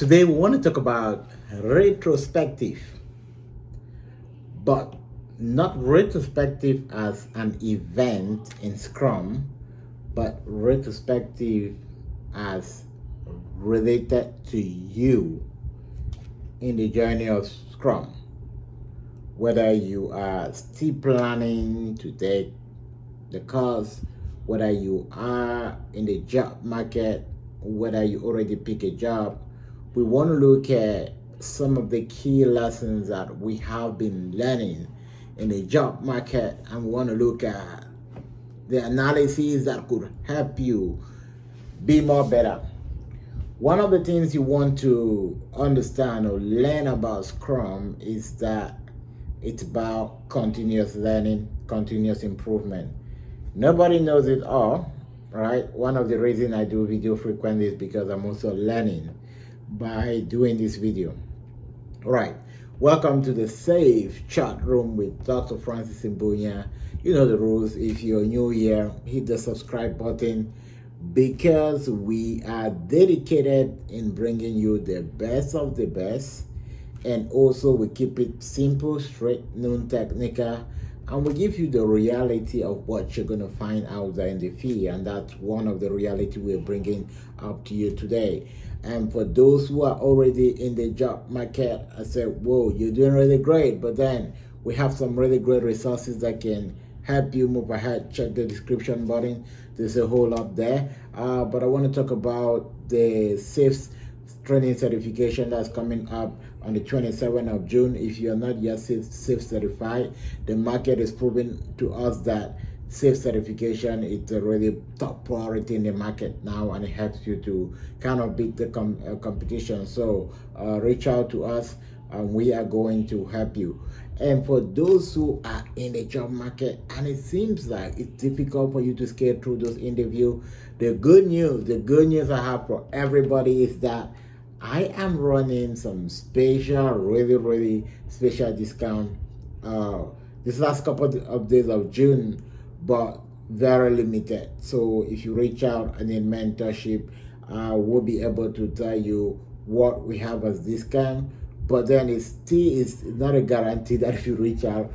Today we want to talk about retrospective, but not retrospective as an event in Scrum, but retrospective as related to you in the journey of Scrum. Whether you are still planning to take the course, whether you are in the job market, whether you already pick a job, we want to look at some of the key lessons that we have been learning in the job market, and we want to look at the analysis that could help you be more better. One of the things you want to understand or learn about Scrum is that it's about continuous learning, continuous improvement. Nobody knows it all, right? One of the reasons I do video frequently is because I'm also learning by doing this video. All right, welcome to the SAFe chat room with Dr. Francis Mbunya. You know the rules. If you're new here, hit the subscribe button because we are dedicated in bringing you the best of the best, and also we keep it simple, straight, non-technical, and we give you the reality of what you're going to find out there in the field, and that's one of the reality we're bringing up to you today. And for those who are already in the job market, I said, whoa, you're doing really great, but then we have some really great resources that can help you move ahead. Check the description button. There's a whole lot there. But I want to talk about the SAFe training certification that's coming up on the 27th of June. If you're not yet SAFe certified, the market is proving to us that SAFe certification is a really top priority in the market now, and it helps you to kind of beat the competition. So reach out to us and we are going to help you. And for those who are in the job market and it seems like it's difficult for you to scale through those interviews, the good news I have for everybody is that I am running some special, really special discount this last couple of days of June, but very limited. So if you reach out and need mentorship, we'll be able to tell you what we have as discount. But then it still is not a guarantee that if you reach out,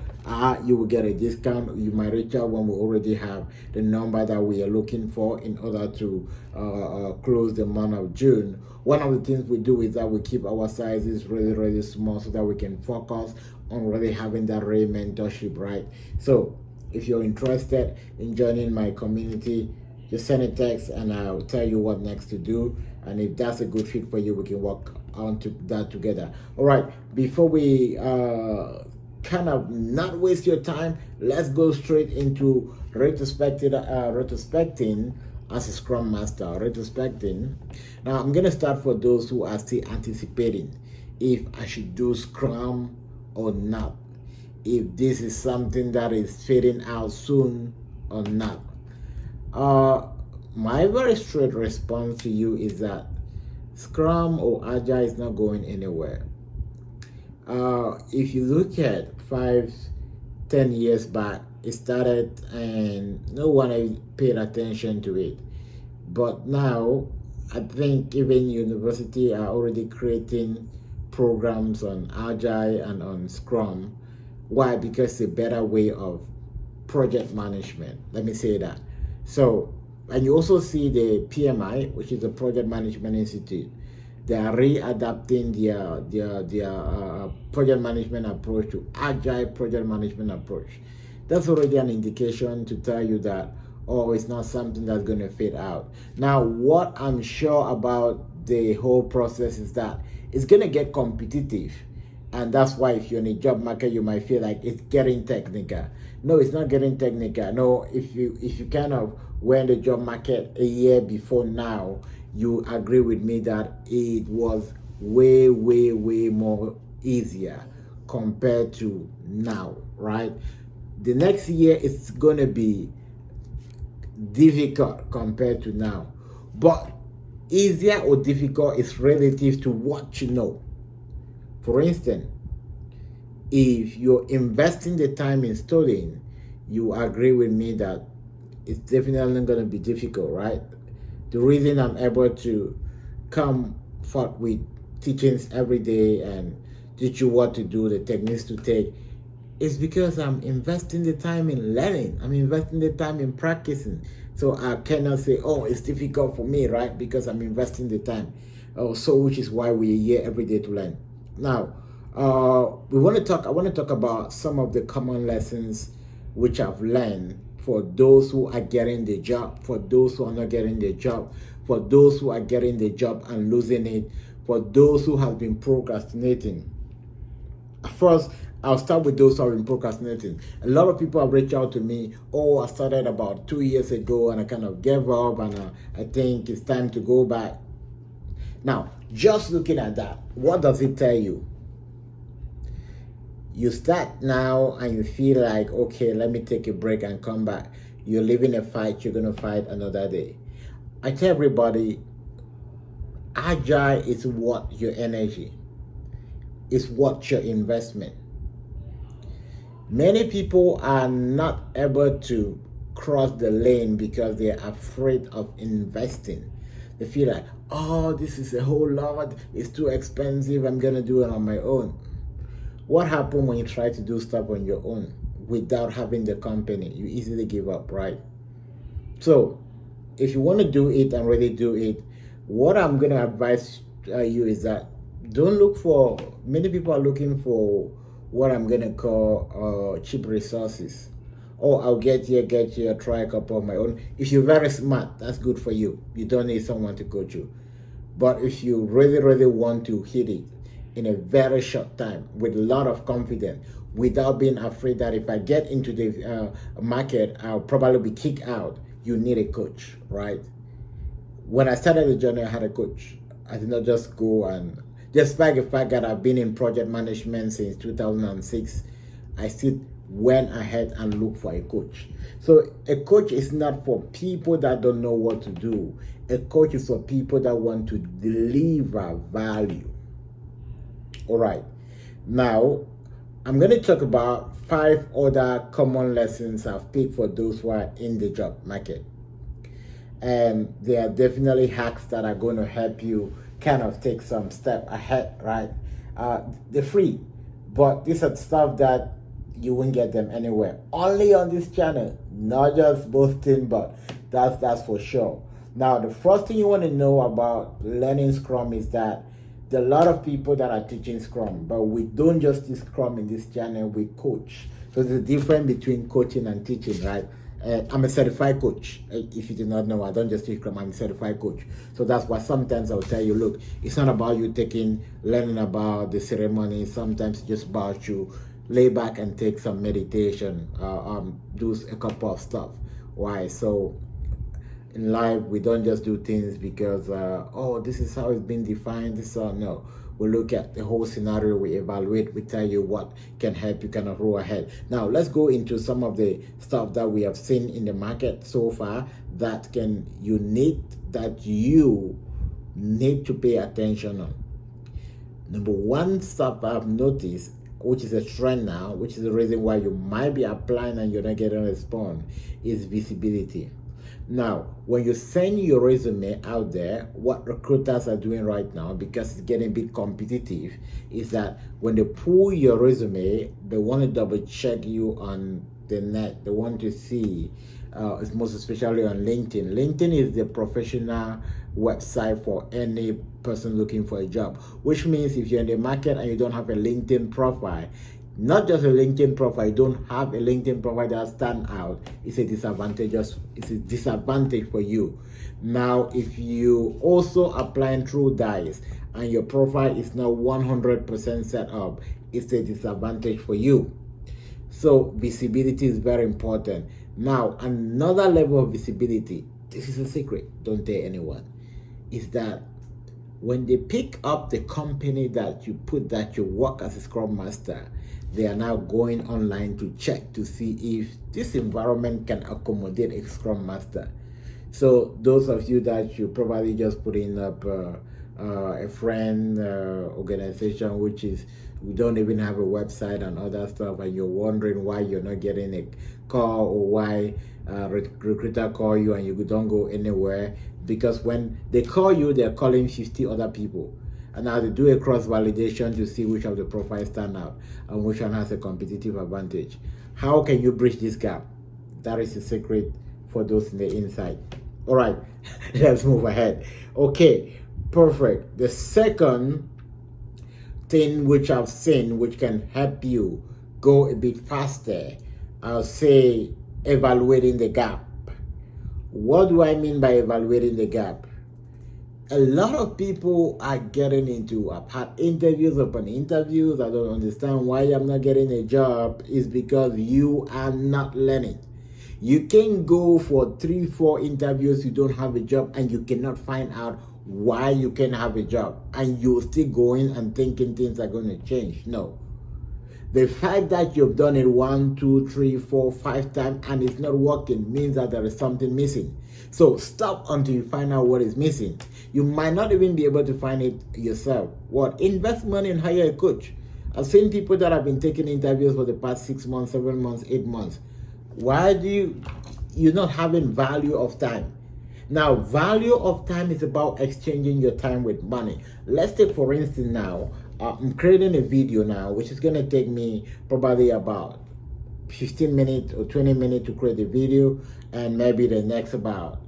you will get a discount. You might reach out when we already have the number that we are looking for in order to close the month of June. One of the things we do is that we keep our sizes really small so that we can focus on really having that real mentorship, right? So if you're interested in joining my community, just send a text and I'll tell you what next to do. And if that's a good fit for you, we can work on to that together. All right, before we kind of not waste your time, let's go straight into retrospecting as a Scrum Master. Retrospecting. Now, I'm going to start for those who are still anticipating if I should do Scrum or not, if this is something that is fading out soon or not. My very straight response to you is that Scrum or Agile is not going anywhere. If you look at 5-10 years back, it started and no one paid attention to it. But now, I think even universities are already creating programs on Agile and on Scrum. Why? Because it's a better way of project management. Let me say that. So, and you also see the PMI, which is the Project Management Institute. They are readapting their project management approach to Agile project management approach. That's already an indication to tell you that, oh, it's not something that's going to fade out. Now, what I'm sure about the whole process is that it's going to get competitive. And that's why if you're in a job market, you might feel like it's getting technical. No, it's not getting technical. No, if you kind of were in the job market a year before now, you agree with me that it was way more easier compared to now, right? The next year is going to be difficult compared to now. But easier or difficult is relative to what you know. For instance, if you're investing the time in studying, you agree with me that it's definitely going to be difficult, right? The reason I'm able to come forth with teachings every day and teach you what to do, the techniques to take, is because I'm investing the time in learning. I'm investing the time in practicing. So I cannot say, oh, it's difficult for me, right? Because I'm investing the time. Oh, so which is why we're here every day to learn. Now, I want to talk about some of the common lessons which I've learned for those who are getting the job, for those who are not getting the job, for those who are getting the job and losing it, for those who have been procrastinating. First, I'll start with those who have been procrastinating. A lot of people have reached out to me. Oh, I started about 2 years ago and I kind of gave up, and I think it's time to go back. Now, just looking at that, what does it tell you? You start now and you feel like, okay, let me take a break and come back. You're living a fight, you're going to fight another day. I tell everybody, agile is what your energy, is what your investment. Many people are not able to cross the lane because they're afraid of investing. They feel like, oh, this is a whole lot, it's too expensive, I'm going to do it on my own. What happens when you try to do stuff on your own without having the company? You easily give up, right? So if you want to do it and really do it, what I'm going to advise you is that don't look for, many people are looking for what I'm going to call cheap resources. Oh, I'll get here, try a couple of my own. If you're very smart, that's good for you. You don't need someone to coach you. But if you really, really want to hit it in a very short time with a lot of confidence, without being afraid that if I get into the market, I'll probably be kicked out, you need a coach, right? When I started the journey, I had a coach. I did not just go and, despite the fact that I've been in project management since 2006, I still went ahead and looked for a coach. So a coach is not for people that don't know what to do. A coach is for people that want to deliver value. All right. Now, I'm going to talk about 5 other common lessons I've picked for those who are in the job market. And they are definitely hacks that are going to help you kind of take some step ahead, right? They're free, but these are stuff that you won't get them anywhere. Only on this channel, not just boasting, but that's for sure. Now, the first thing you want to know about learning Scrum is that there are a lot of people that are teaching Scrum, but we don't just teach Scrum in this channel, we coach. So there's a difference between coaching and teaching, right? I'm a certified coach. If you did not know, I don't just teach Scrum, I'm a certified coach. So that's why sometimes I'll tell you, look, it's not about you learning about the ceremony. Sometimes it's just about you lay back and take some meditation, do a couple of stuff. Why? So in life, we don't just do things because, oh, this is how it's been defined, this or no. We look at the whole scenario, we evaluate, we tell you what can help you kind of roll ahead. Now, let's go into some of the stuff that we have seen in the market so far that you need to pay attention on. Number one stuff I've noticed, which is a trend now, which is the reason why you might be applying and you're not getting a response, is visibility. Now, when you send your resume out there, what recruiters are doing right now, because it's getting a bit competitive, is that when they pull your resume, they want to double check you on the net. They want to see, most especially on LinkedIn. LinkedIn is the professional website for any person looking for a job, which means if you're in the market and you don't have a LinkedIn profile, not just a LinkedIn profile, you don't have a LinkedIn profile that stands out, it's a disadvantage for you. Now, if you also applying through Dice and your profile is not 100% set up, it's a disadvantage for you. So visibility is very important. Now, another level of visibility, this is a secret, don't tell anyone, is that when they pick up the company that you work as a Scrum Master, they are now going online to check to see if this environment can accommodate a Scrum Master. So those of you that you probably just putting up a friend organization, which is, we don't even have a website and other stuff, and you're wondering why you're not getting a call, or why recruiter call you and you don't go anywhere, because when they call you, they're calling 50 other people. And now they do a cross validation to see which of the profiles stand out and which one has a competitive advantage. How can you bridge this gap? That is the secret for those in the inside. All right, let's move ahead. Okay, perfect. The second thing which I've seen which can help you go a bit faster, I'll say evaluating the gap. What do I mean by evaluating the gap? A lot of people are getting into, I've had interviews upon interviews. I don't understand why I'm not getting a job. It's because you are not learning. You can go for 3-4 interviews, you don't have a job, and you cannot find out why you can have a job, and you're still going and thinking things are going to change. No. The fact that you've done it 1, 2, 3, 4, 5 times and it's not working means that there is something missing. So stop until you find out what is missing. You might not even be able to find it yourself. What? Invest money and hire a coach. I've seen people that have been taking interviews for the past 6 months, 7 months, 8 months. Why do you're not having value of time? Now, value of time is about exchanging your time with money. Let's take, for instance, now, I'm creating a video now, which is going to take me probably about 15 minutes or 20 minutes to create the video, and maybe the next about,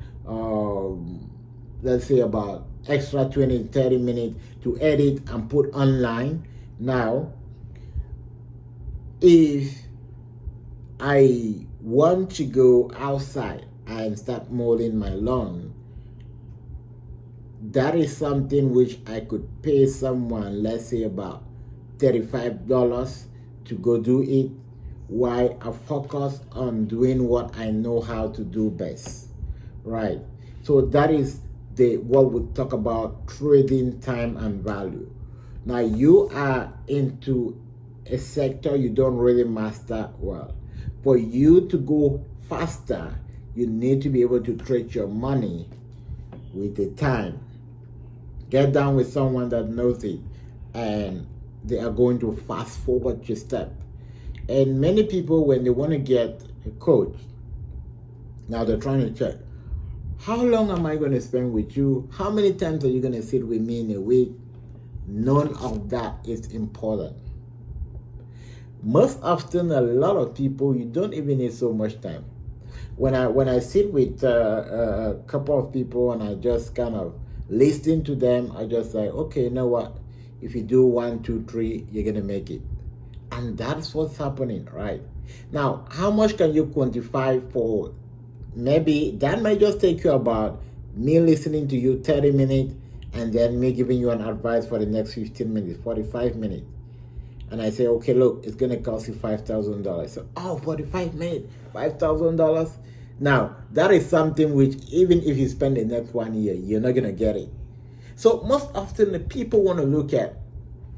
let's say about extra 20, 30 minutes to edit and put online. Now, if I want to go outside and start mowing my lawn, that is something which I could pay someone, let's say about $35 to go do it, while I focus on doing what I know how to do best, right? So that is what we talk about trading time and value. Now you are into a sector you don't really master well. For you to go faster, you need to be able to trade your money with the time. Get down with someone that knows it, and they are going to fast forward your step. And many people, when they want to get a coach, now they're trying to check, how long am I going to spend with you? How many times are you going to sit with me in a week? None of that is important. Most often, a lot of people, you don't even need so much time. When I sit with a couple of people and I just kind of listen to them, I just say, okay, you know what? If you do 1, 2, 3, you're gonna make it. And that's what's happening, right? Now, how much can you quantify for? Maybe that might just take you about me listening to you 30 minutes and then me giving you an advice for the next 15 minutes, 45 minutes. And I say, okay, look, it's going to cost you $5,000. So, 45 minutes, $5,000. Now, that is something which, even if you spend the next 1 year, you're not going to get it. So most often the people want to look at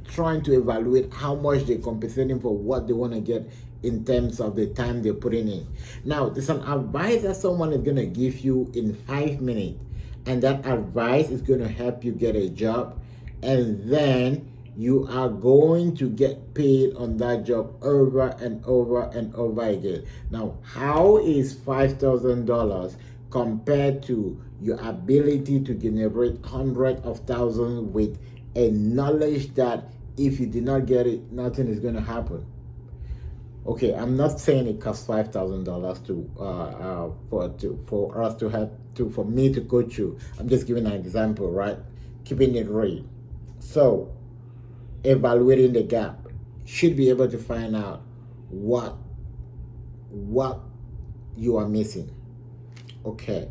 trying to evaluate how much they're compensating for what they want to get in terms of the time they're putting in. Now, there's an advice that someone is going to give you in 5 minutes, and that advice is going to help you get a job, and then you are going to get paid on that job over and over and over again. Now, how is $5,000 compared to your ability to generate hundreds of thousands with a knowledge that if you did not get it, nothing is going to happen? Okay, I'm not saying it costs $5,000 for us to help for me to coach you. I'm just giving an example, right? Keeping it real. So, evaluating the gap, should be able to find out what you are missing. Okay.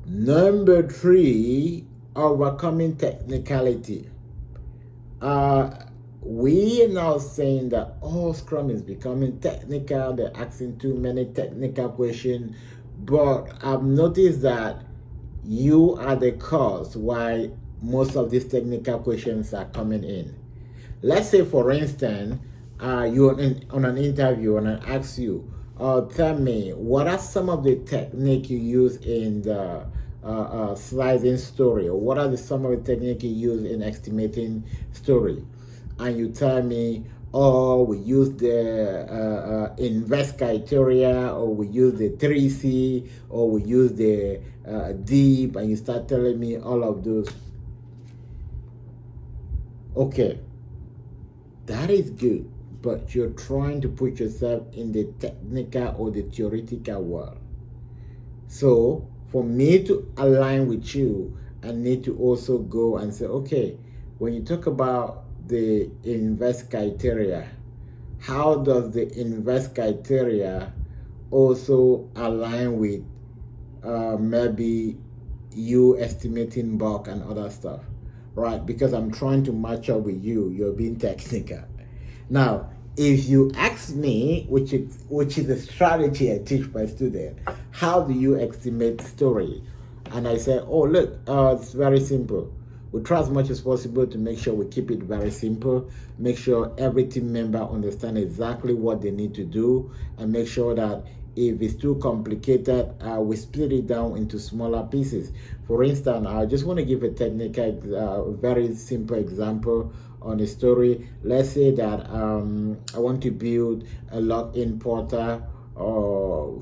Number 3, overcoming technicality. We are now saying that Scrum is becoming technical. They're asking too many technical questions, but I've noticed that you are the cause why most of these technical questions are coming in. Let's say, for instance, you're on an interview and I ask you, tell me, what are some of the techniques you use in the sliding story? Or what are some of the techniques you use in estimating story? And you tell me, we use the invest criteria, or we use the 3C, or we use the deep, and you start telling me all of those. Okay, that is good, but you're trying to put yourself in the technical or the theoretical world. So for me to align with you, I need to also go and say, okay, when you talk about the invest criteria, how does the invest criteria also align with maybe you estimating bulk and other stuff, right? Because I'm trying to match up with you. You're being technical. Now, if you ask me, which is a strategy I teach my student, how do you estimate story? And I say, oh look, it's very simple. We try as much as possible to make sure we keep it very simple, make sure every team member understands exactly what they need to do, and make sure that if it's too complicated, we split it down into smaller pieces. For instance, I just want to give a technical, very simple example on a story. Let's say that I want to build a login portal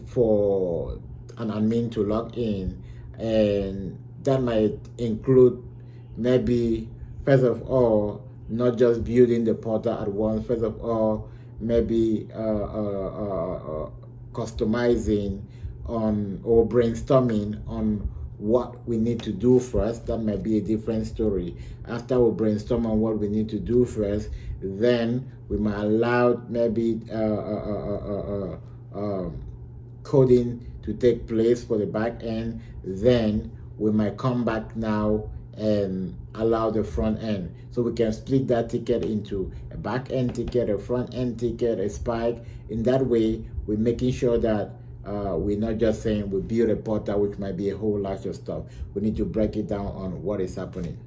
for an admin to log in, and that might include maybe, first of all, not just building the portal at once. First of all, maybe customizing on or brainstorming on what we need to do first. That might be a different story. After we brainstorm on what we need to do first, then we might allow maybe coding to take place for the back end. Then we might come back now and allow the front end. So we can split that ticket into a back end ticket, a front end ticket, a spike. In that way, we're making sure that we're not just saying we build a portal, which might be a whole lot of stuff. We need to break it down on what is happening.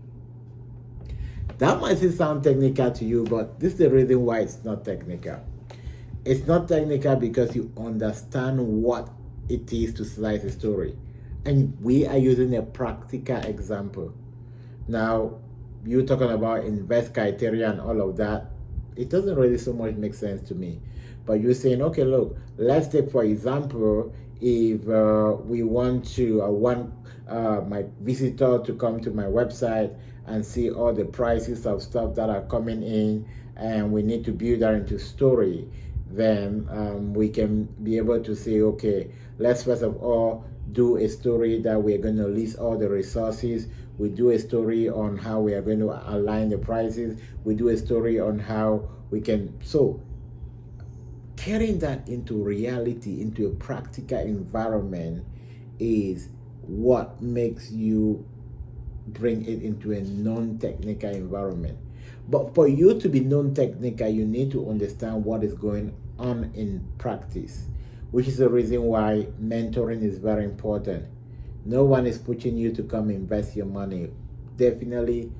That might still sound technical to you, but this is the reason why it's not technical. It's not technical because you understand what it is to slice a story. And we are using a practical example. Now, you talking about invest criteria and all of that, it doesn't really so much make sense to me. But you're saying, okay, look, let's take, for example, if we want to, I want my visitor to come to my website and see all the prices of stuff that are coming in, and we need to build that into story, then we can be able to say, okay, let's first of all do a story that we're going to list all the resources. We do a story on how we are going to align the prices. We do a story on how we can, so carrying that into reality, into a practical environment, is what makes you bring it into a non-technical environment. But for you to be non-technical, you need to understand what is going on in practice, which is the reason why mentoring is very important. No one is pushing you to come invest your money. Definitely,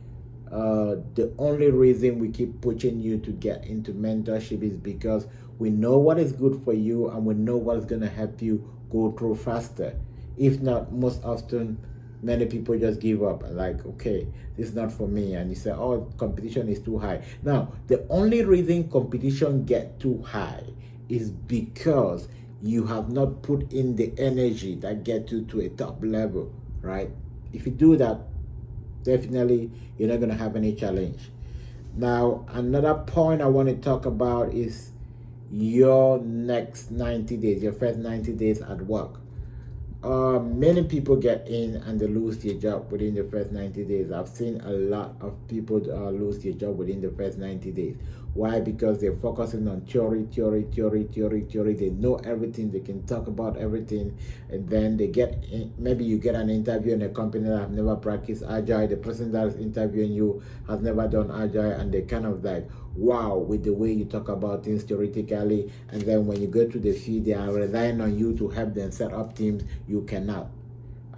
the only reason we keep pushing you to get into mentorship is because we know what is good for you and we know what is going to help you go through faster. If not, most often, many people just give up and like, okay, this is not for me. And you say, oh, competition is too high. Now, the only reason competition get too high is because you have not put in the energy that get you to a top level, right? If you do that, definitely you're not going to have any challenge. Now, another point I want to talk about is your next 90 days, your first 90 days at work. Many people get in and they lose their job within the first 90 days. I've seen a lot of people lose their job within the first 90 days. Why? Because they're focusing on theory. They know everything. They can talk about everything. And then they get in, maybe you get an interview in a company that have never practiced Agile. The person that is interviewing you has never done Agile. And they kind of like, wow, with the way you talk about things theoretically. And then when you go to the field, they are relying on you to help them set up teams. You cannot.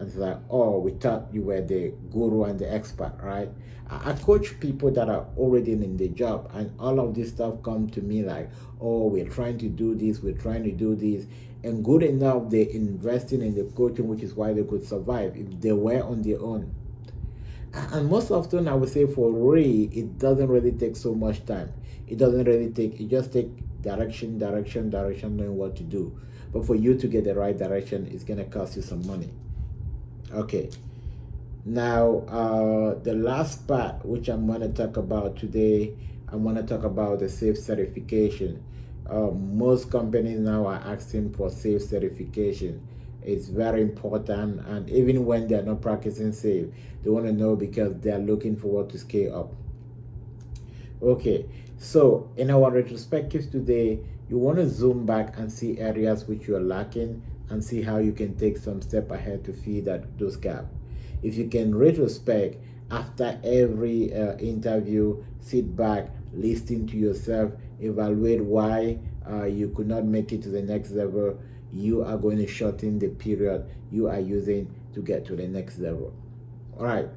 And it's like, oh, we thought you were the guru and the expert, right? I coach people that are already in the job, and all of this stuff come to me like, oh, we're trying to do this, and good enough, they're investing in the coaching, which is why they could survive if they were on their own. And most often, I would say for Ray, it doesn't really take so much time. It just take direction, knowing what to do. But for you to get the right direction, it's going to cost you some money. Okay. Now, the last part, which I'm going to talk about today, I'm going to talk about the SAFe certification. Most companies now are asking for SAFe certification. It's very important, and even when they're not practicing SAFe, they want to know because they're looking forward to scale up. Okay, so in our retrospectives today, you want to zoom back and see areas which you're lacking and see how you can take some step ahead to fill those gaps. If you can retrospect after every interview, sit back, listen to yourself, evaluate why you could not make it to the next level, you are going to shorten the period you are using to get to the next level. All right,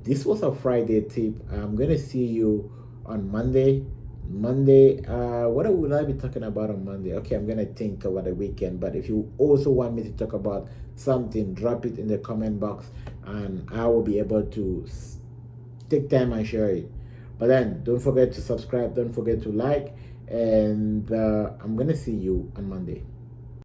this was a Friday tip. I'm going to see you on Monday. What will I be talking about on Monday? Okay, I'm gonna think over the weekend. But if you also want me to talk about something, drop it in the comment box, and I will be able to take time and share it. But then, don't forget to subscribe. Don't forget to like, and I'm gonna see you on Monday.